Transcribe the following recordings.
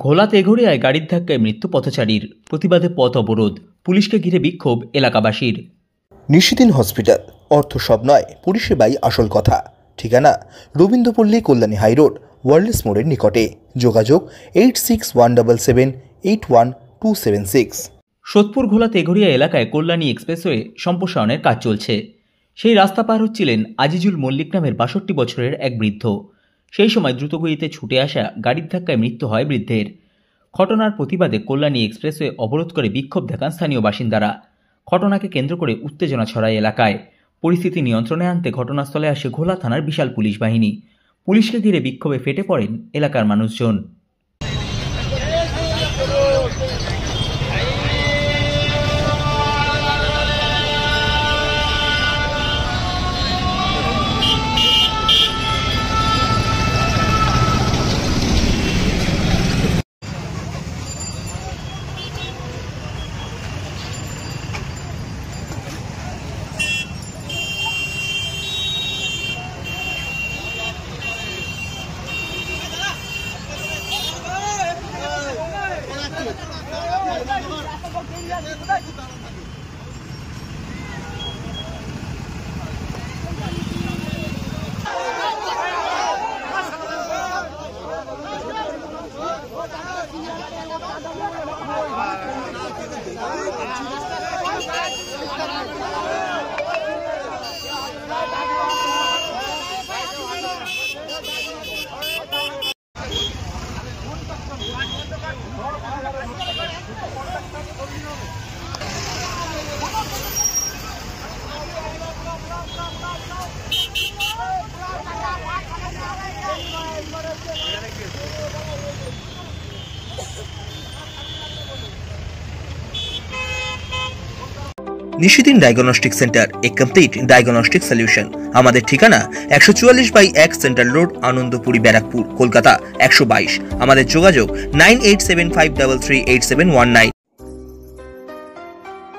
ঘোলা তেঘরিয়ায় গাড়ির ধাক্কায় মৃত্যু পথচারীর, প্রতিবাদে পথ অবরোধ, পুলিশকে ঘিরে বিক্ষোভ এলাকাবাসীর। নিশিদিন হসপিটাল, অর্থ সব নয়, পরিষেবাই আসল কথা। ঠিকানা রবীন্দ্রপল্লী, কল্যাণী হাইরোড, ওয়ার্ল্ডস মোড়ের নিকটে। যোগাযোগ 8617781276। সোদপুর ঘোলা তেঘরিয়া এলাকায় কল্যাণী এক্সপ্রেসওয়ে সম্প্রসারণের কাজ চলছে। সেই রাস্তা পার হচ্ছিলেন আজিজুল মল্লিক নামের 62 বছরের এক বৃদ্ধ। সেই সময় দ্রুতগতিতে ছুটে আসা গাড়ির ধাক্কায় মৃত্যু হয় বৃদ্ধের। ঘটনার প্রতিবাদে কল্যাণী এক্সপ্রেসওয়ে অবরোধ করে বিক্ষোভ দেখান স্থানীয় বাসিন্দারা। ঘটনাকে কেন্দ্র করে উত্তেজনা ছড়ায় এলাকায়। পরিস্থিতি নিয়ন্ত্রণে আনতে ঘটনাস্থলে আসে ঘোলা থানার বিশাল পুলিশ বাহিনী। পুলিশকে ঘিরে বিক্ষোভে ফেটে পড়েন এলাকার মানুষজন। নিশিদিন ডায়াগনস্টিক সেন্টার, এ কমপ্লিট ডায়াগনস্টিক সলিউশন। আমাদের ঠিকানা 144/1 সেন্ট্রাল রোড, আনন্দপুরি, ব্যারাকপুর, কলকাতা 122। আমাদের যোগাযোগ 9875338719।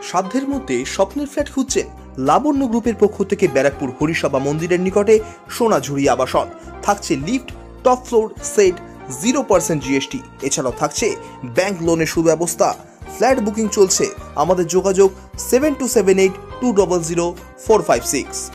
সাধ্যের মধ্যে স্বপ্নের ফ্ল্যাট খুঁজছেন? লাবণ্য গ্রুপের পক্ষ থেকে ব্যারাকপুর হরিসভা মন্দিরের নিকটে সোনাঝুরি আবাসন। থাকছে lift, top floor, set, 0% GST। এছাড়াও থাকছে ব্যাংক লোনের সুব্যবস্থা। ফ্ল্যাট বুকিং চলছে। আমাদের যোগাযোগ 7278200456।